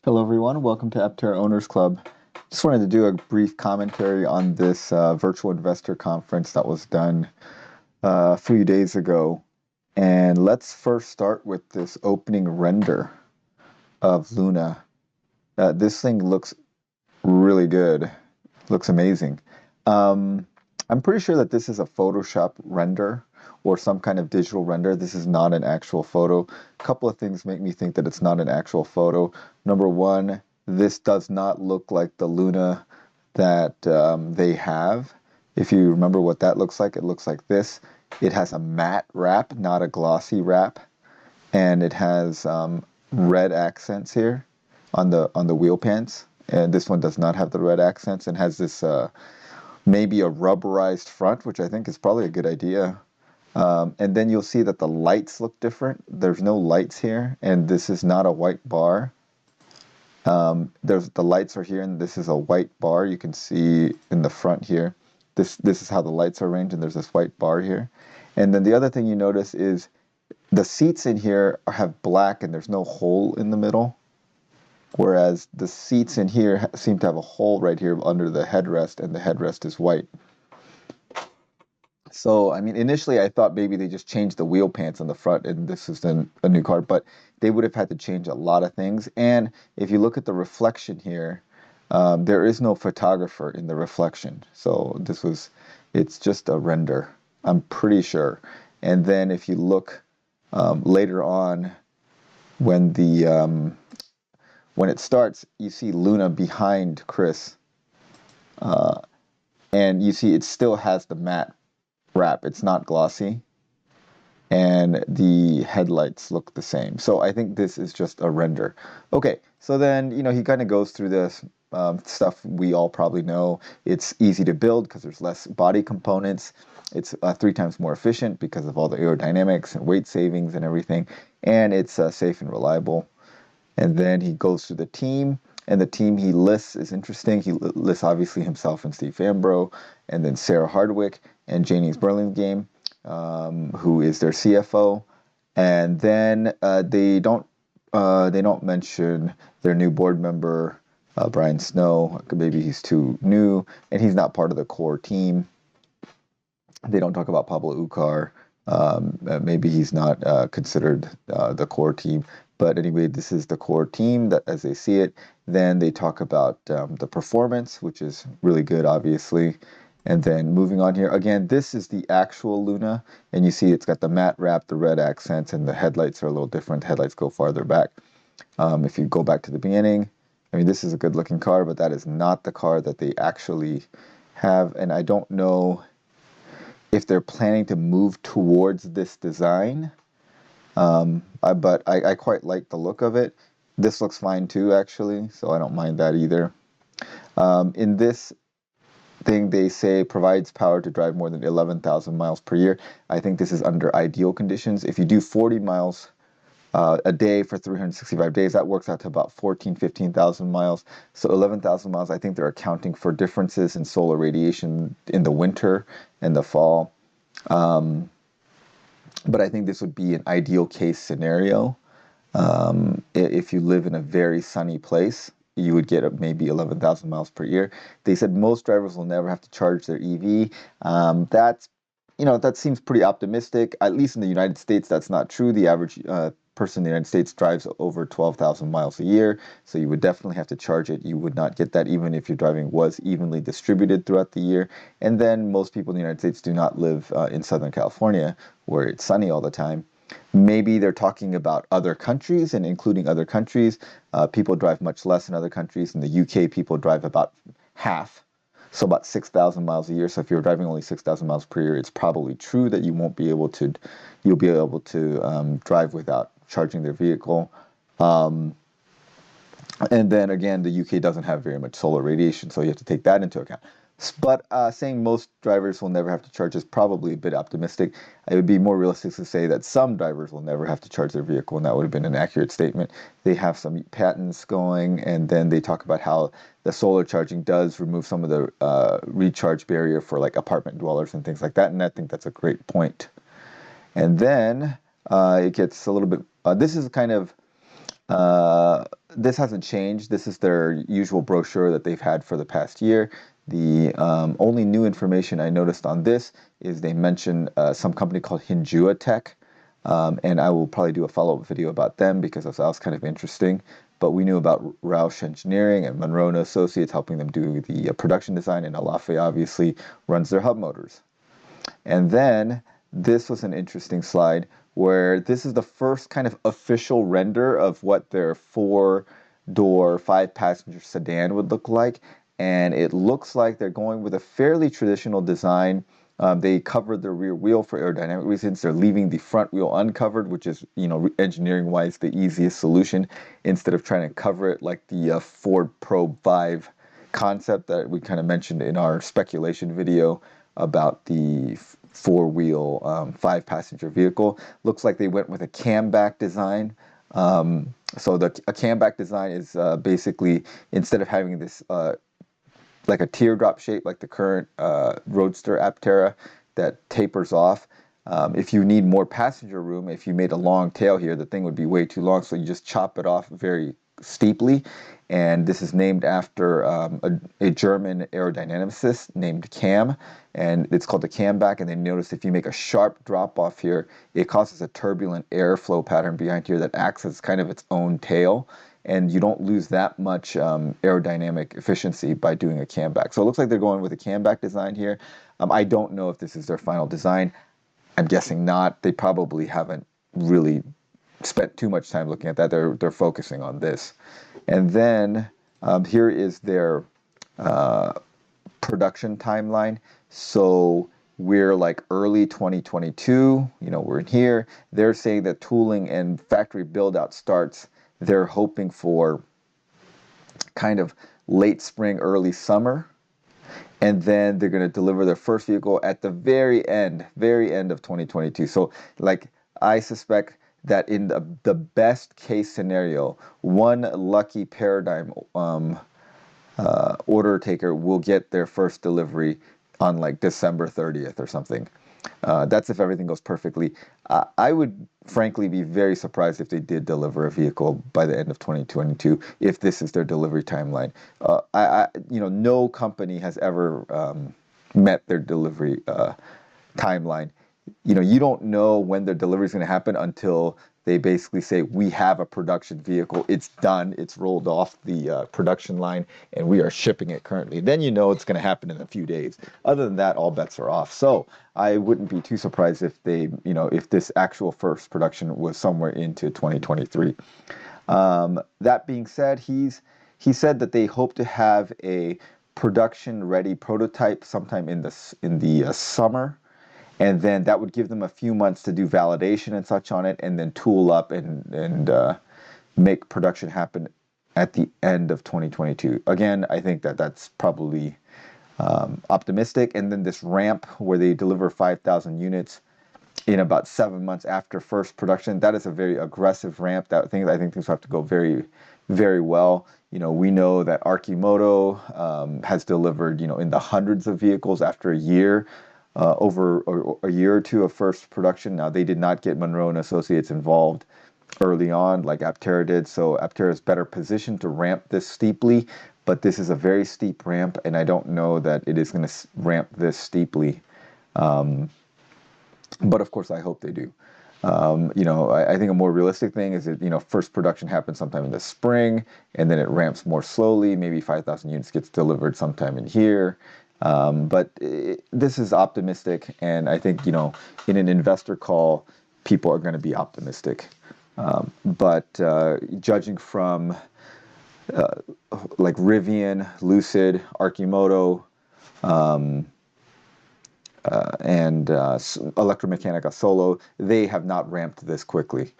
Hello, everyone. Welcome to Aptera Owners Club. Just wanted to do a brief commentary on this virtual investor conference that was done a few days ago. And let's first start with this opening render of Luna. This thing looks really good. Looks amazing. Um, I'm pretty sure that this is a Photoshop render or some kind of digital render. This is not an actual photo. A couple of things make me think that it's not an actual photo. Number one, this does not look like the Luna that they have. If you remember what that looks like, it looks like this. It has a matte wrap, not a glossy wrap, and it has red accents here on the wheel pants. And this one does not have the red accents and has this maybe a rubberized front, which I think is probably a good idea. And then you'll see that the lights look different. There's no lights here, and this is not a white bar. There's the lights are here, and this is a white bar. You can see in the front here. This is how the lights are arranged, and there's this white bar here. And then the other thing you notice is the seats in here have black, and there's no hole in the middle. Whereas the seats in here seem to have a hole right here under the headrest, and the headrest is white. So, I mean, initially I thought maybe they just changed the wheel pants on the front and this is then a new car, but they would have had to change a lot of things. And if you look at the reflection here, there is no photographer in the reflection. So it's just a render, I'm pretty sure. And then if you look later on, when when it starts, you see Luna behind Chris, and you see it still has the matte wrap. It's not glossy, and the headlights look the same. So I think this is just a render. Okay, so then he kind of goes through this stuff we all probably know. It's easy to build because there's less body components. It's 3 times more efficient because of all the aerodynamics and weight savings and everything, and it's safe and reliable. And then he goes through the team, and the team he lists is interesting. He lists obviously himself and Steve Fambro, and then Sarah Hardwick and Janie's Burlingame, who is their CFO. And then they don't mention their new board member, Brian Snow. Maybe he's too new, and he's not part of the core team. They don't talk about Pablo Ucar. Maybe he's not considered the core team. But anyway, this is the core team that as they see it. Then they talk about the performance, which is really good, obviously. And then moving on here, again, this is the actual Luna. And you see it's got the matte wrap, the red accents, and the headlights are a little different. The headlights go farther back. If you go back to the beginning, I mean, this is a good looking car, but that is not the car that they actually have. And I don't know if they're planning to move towards this design. But I quite like the look of it. This looks fine too, actually, so I don't mind that either. In this thing, they say provides power to drive more than 11,000 miles per year. I think this is under ideal conditions. If you do 40 miles a day for 365 days, that works out to about 15,000 miles. So 11,000 miles, I think they're accounting for differences in solar radiation in the winter and the fall. But I think this would be an ideal case scenario. If you live in a very sunny place, you would get maybe 11,000 miles per year. They said most drivers will never have to charge their EV. That seems pretty optimistic. At least in the United States, that's not true. The average person in the United States drives over 12,000 miles a year, so you would definitely have to charge it. You would not get that even if your driving was evenly distributed throughout the year. And then most people in the United States do not live in Southern California, where it's sunny all the time. Maybe they're talking about other countries, and including other countries, people drive much less in other countries. In the UK, people drive about half, so about 6,000 miles a year. So if you're driving only 6,000 miles per year, it's probably true that you'll be able to drive without charging their vehicle. And then again, the UK doesn't have very much solar radiation, so you have to take that into account. But saying most drivers will never have to charge is probably a bit optimistic. It would be more realistic to say that some drivers will never have to charge their vehicle, and that would have been an accurate statement. They have some patents going, and then they talk about how the solar charging does remove some of the recharge barrier for like apartment dwellers and things like that, and I think that's a great point. And then it gets a little bit, this is kind of this hasn't changed. This is their usual brochure that they've had for the past year. The only new information I noticed on this is they mentioned some company called Hinjua Tech, and I will probably do a follow-up video about them because that was kind of interesting. But we knew about Roush Engineering and Monroe and Associates helping them do the production design, and Alafe obviously runs their hub motors. And then this was an interesting slide where this is the first kind of official render of what their 4-door, 5-passenger sedan would look like. And it looks like they're going with a fairly traditional design. They covered the rear wheel for aerodynamic reasons. They're leaving the front wheel uncovered, which is, engineering-wise, the easiest solution instead of trying to cover it like the Ford Probe 5 concept that we kind of mentioned in our speculation video about the 4-wheel 5-passenger vehicle. Looks like they went with a camback design. So a camback design is basically, instead of having this like a teardrop shape like the current Roadster Aptera that tapers off, if you need more passenger room, if you made a long tail here, the thing would be way too long, so you just chop it off very steeply. And this is named after a German aerodynamicist named Cam, and it's called the camback. And then notice if you make a sharp drop off here, it causes a turbulent airflow pattern behind here that acts as kind of its own tail, and you don't lose that much aerodynamic efficiency by doing a camback. So it looks like they're going with a camback design here. I don't know if this is their final design. I'm guessing not. They probably haven't really spent too much time looking at that. They're focusing on this. And then here is their production timeline. So we're like early 2022, we're in here. They're saying that tooling and factory build out starts, they're hoping for kind of late spring, early summer. And then they're going to deliver their first vehicle at the very end of 2022. So like, I suspect that in the best case scenario, one lucky Paradigm order taker will get their first delivery on like December 30th or something. That's if everything goes perfectly. I would frankly be very surprised if they did deliver a vehicle by the end of 2022, if this is their delivery timeline. No company has ever met their delivery timeline. You don't know when their delivery is going to happen until they basically say, we have a production vehicle, it's done, it's rolled off the production line, and we are shipping it currently. Then it's going to happen in a few days. Other than that, all bets are off. So I wouldn't be too surprised if if this actual first production was somewhere into 2023. That being said, he said that they hope to have a production-ready prototype sometime in the summer. And then that would give them a few months to do validation and such on it, and then tool up and make production happen at the end of 2022. Again, I think that's probably optimistic. And then this ramp where they deliver 5,000 units in about 7 months after first production, that is a very aggressive ramp. I think things have to go very, very well. We know that Arcimoto has delivered, in the hundreds of vehicles after a year. Over a year or two of first production. Now, they did not get Monroe and Associates involved early on like Aptera did, so Aptera is better positioned to ramp this steeply, but this is a very steep ramp, and I don't know that it is going to ramp this steeply. But of course, I hope they do. I think a more realistic thing is that, first production happens sometime in the spring, and then it ramps more slowly. Maybe 5,000 units gets delivered sometime in here. But this is optimistic, and I think, in an investor call, people are going to be optimistic. But judging from like Rivian, Lucid, Arcimoto, and Electromechanica Solo, they have not ramped this quickly.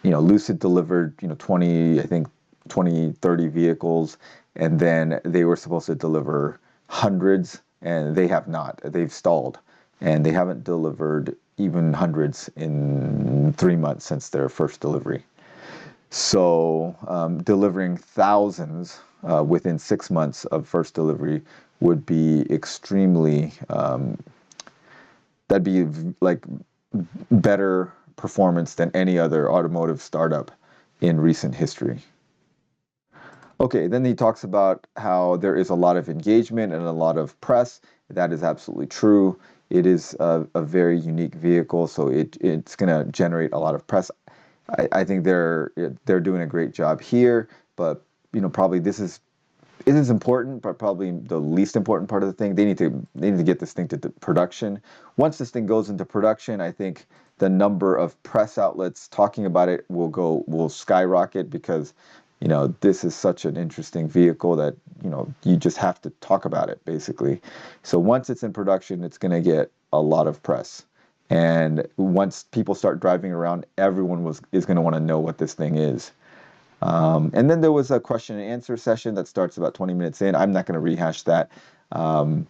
Lucid delivered, 20, 30 vehicles, and then they were supposed to deliver hundreds, and they have not. They've stalled, and they haven't delivered even hundreds in 3 months since their first delivery. So delivering thousands within 6 months of first delivery would be extremely, that'd be like better performance than any other automotive startup in recent history. Okay, then he talks about how there is a lot of engagement and a lot of press. That is absolutely true. It is a very unique vehicle, so it's going to generate a lot of press. I think they're doing a great job here, but probably it is important, but probably the least important part of the thing. They need to get this thing to production. Once this thing goes into production, I think the number of press outlets talking about it will skyrocket, because this is such an interesting vehicle that you just have to talk about it, basically. So once it's in production, it's going to get a lot of press. And once people start driving around, everyone is going to want to know what this thing is. And then there was a question and answer session that starts about 20 minutes in. I'm not going to rehash that. No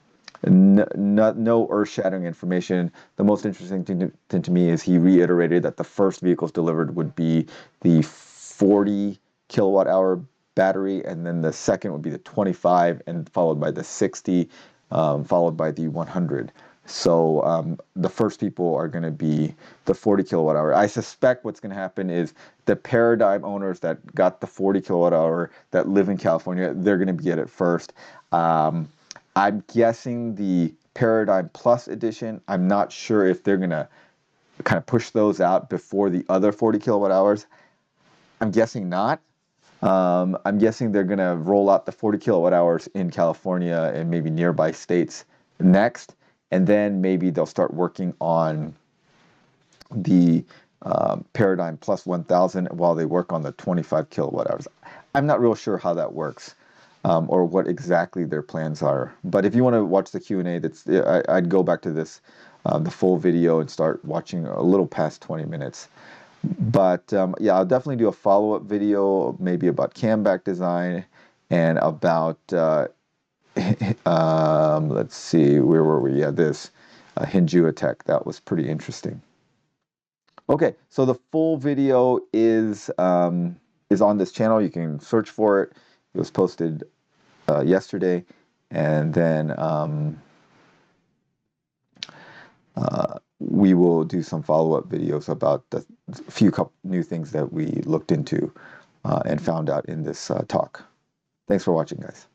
earth-shattering information. The most interesting thing to me is he reiterated that the first vehicles delivered would be the 40 kilowatt hour battery, and then the second would be the 25, and followed by the 60, followed by the 100. So the first people are going to be the 40 kilowatt hour. I suspect what's going to happen is the Paradigm owners that got the 40 kilowatt hour that live in California, they're going to get it first. I'm guessing the Paradigm Plus edition, I'm not sure if they're going to kind of push those out before the other 40 kilowatt hours. I'm guessing not. I'm guessing they're going to roll out the 40 kilowatt hours in California and maybe nearby states next. And then maybe they'll start working on the Paradigm Plus 1000 while they work on the 25 kilowatt hours. I'm not real sure how that works, or what exactly their plans are. But if you want to watch the Q&A, I'd go back to this, the full video, and start watching a little past 20 minutes. But yeah, I'll definitely do a follow-up video, maybe about camback design and about let's see, where were we? Yeah, this Hinjua Tech. That was pretty interesting. Okay, so the full video is on this channel. You can search for it. It was posted yesterday, and then we will do some follow-up videos about the few new things that we looked into and found out in this talk. Thanks for watching, guys.